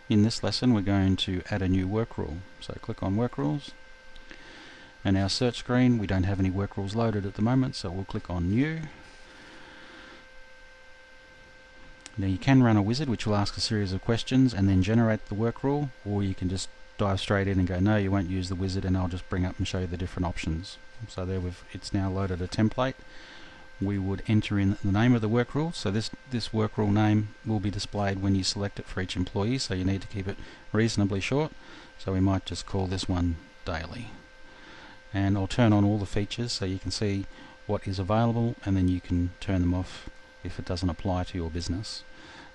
In this lesson we're going to add a new work rule. So click on Work Rules, and our search screen, we don't have any work rules loaded at the moment, so we'll click on New. Now you can run a wizard which will ask a series of questions and then generate the work rule, or you can just dive straight in and go, no, you won't use the wizard, and I'll just bring up and show you the different options. So there it's now loaded a template. We would enter in the name of the work rule. So this work rule name will be displayed when you select it for each employee, so you need to keep it reasonably short. So we might just call this one Daily. And I'll turn on all the features so you can see what is available, and then you can turn them off if it doesn't apply to your business.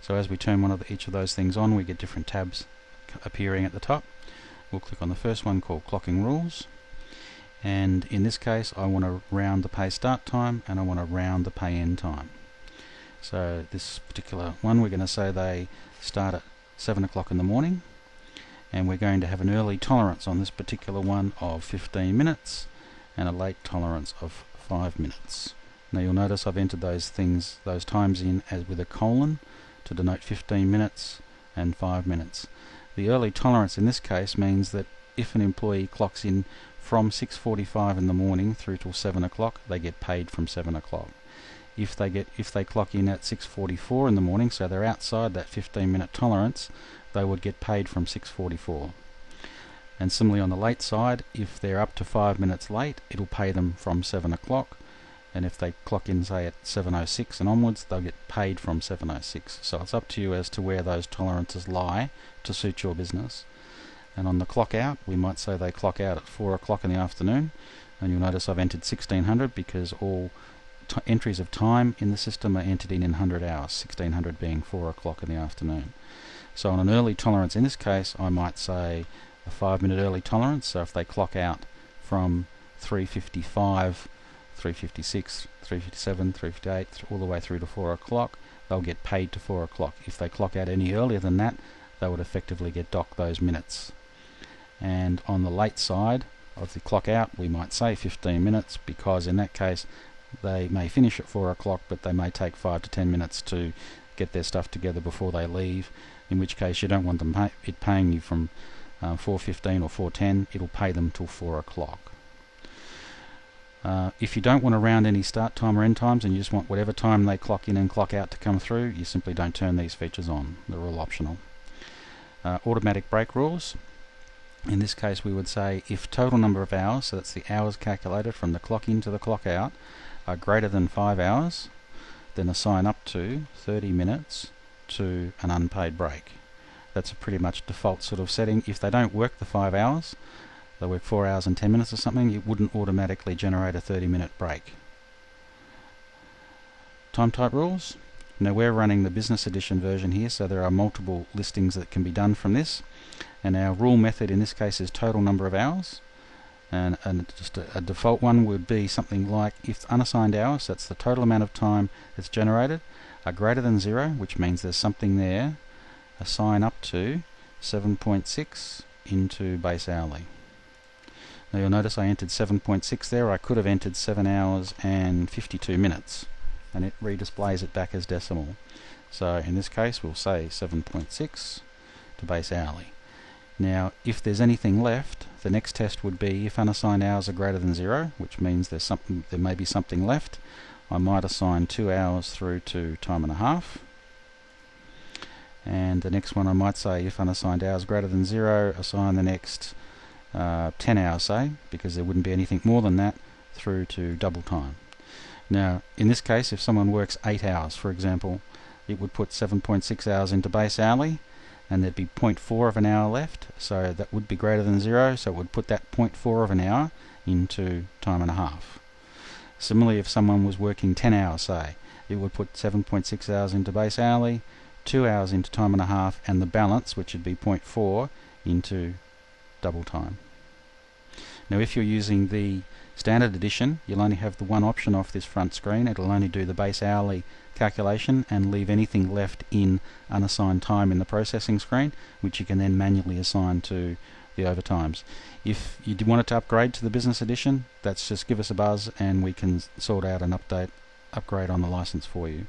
So as we turn each of those things on, we get different tabs appearing at the top. We'll click on the first one called Clocking Rules. And in this case I want to round the pay start time and I want to round the pay end time. So this particular one, we're going to say they start at 7 o'clock in the morning, and we're going to have an early tolerance on this particular one of 15 minutes and a late tolerance of 5 minutes. Now you'll notice I've entered those times in as with a colon to denote 15 minutes and 5 minutes. The early tolerance in this case means that if an employee clocks in from 6:45 in the morning through till 7 o'clock, they get paid from 7 o'clock. If they clock in at 6:44 in the morning, so they're outside that 15-minute tolerance, they would get paid from 6:44. And similarly on the late side, if they're up to 5 minutes late, it'll pay them from 7 o'clock. And if they clock in, say, at 7:06 and onwards, they'll get paid from 7:06. So it's up to you as to where those tolerances lie to suit your business. And on the clock out, we might say they clock out at 4 o'clock in the afternoon, and you'll notice I've entered 1600 because all entries of time in the system are entered in 100 hours, 1600 being 4 o'clock in the afternoon. So on an early tolerance in this case, I might say a 5-minute early tolerance. So if they clock out from 3:55, 3:56, 3:57, 3:58, all the way through to 4 o'clock, they'll get paid to 4 o'clock. If they clock out any earlier than that, they would effectively get docked those minutes. And on the late side of the clock out, we might say 15 minutes, because in that case they may finish at 4 o'clock, but they may take 5 to 10 minutes to get their stuff together before they leave, in which case you don't want them paying you from 4:15 or 4:10. It'll pay them till 4 o'clock. If you don't want to round any start time or end times, and you just want whatever time they clock in and clock out to come through, you simply don't turn these features on. They're all optional. Automatic break rules. In this case we would say if total number of hours, so that's the hours calculated from the clock in to the clock out, are greater than 5 hours, then assign up to 30 minutes to an unpaid break. That's a pretty much default sort of setting. If they don't work the 5 hours, they work 4 hours and 10 minutes or something, it wouldn't automatically generate a 30-minute break. Time type rules. Now we're running the business edition version here, so there are multiple listings that can be done from this, and our rule method in this case is total number of hours, and just a default one would be something like if unassigned hours, that's the total amount of time that's generated, are greater than 0, which means there's something there, assign up to 7.6 into base hourly. Now you'll notice I entered 7.6 there. I could have entered 7 hours and 52 minutes, and it redisplays it back as decimal. So in this case we'll say 7.6 to base hourly. Now if there's anything left, the next test would be if unassigned hours are greater than 0, which means there may be something left. I might assign 2 hours through to time and a half. And the next one I might say if unassigned hours greater than 0, assign the next 10 hours, say, because there wouldn't be anything more than that, through to double time. Now in this case, if someone works 8 hours for example, it would put 7.6 hours into base hourly, and there'd be 0.4 of an hour left, so that would be greater than 0, so it would put that 0.4 of an hour into time and a half. Similarly, if someone was working 10 hours, say, it would put 7.6 hours into base hourly, 2 hours into time and a half, and the balance, which would be 0.4, into double time. Now if you're using the standard edition, you'll only have the one option off this front screen. It'll only do the base hourly calculation and leave anything left in unassigned time in the processing screen, which you can then manually assign to the overtimes. If you wanted to upgrade to the business edition, that's just give us a buzz and we can sort out an upgrade on the license for you.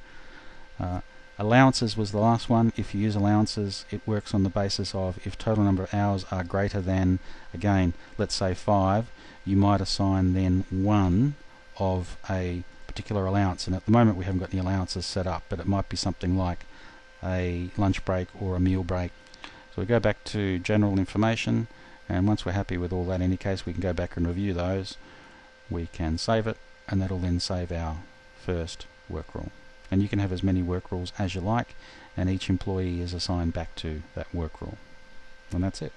Allowances was the last one. If you use allowances, it works on the basis of if total number of hours are greater than, again, let's say 5, you might assign then 1 of a particular allowance. And at the moment we haven't got any allowances set up, but it might be something like a lunch break or a meal break. So we go back to general information, and once we're happy with all that, in any case, we can go back and review those. We can save it, and that'll then save our first work rule. And you can have as many work rules as you like, and each employee is assigned back to that work rule. And that's it.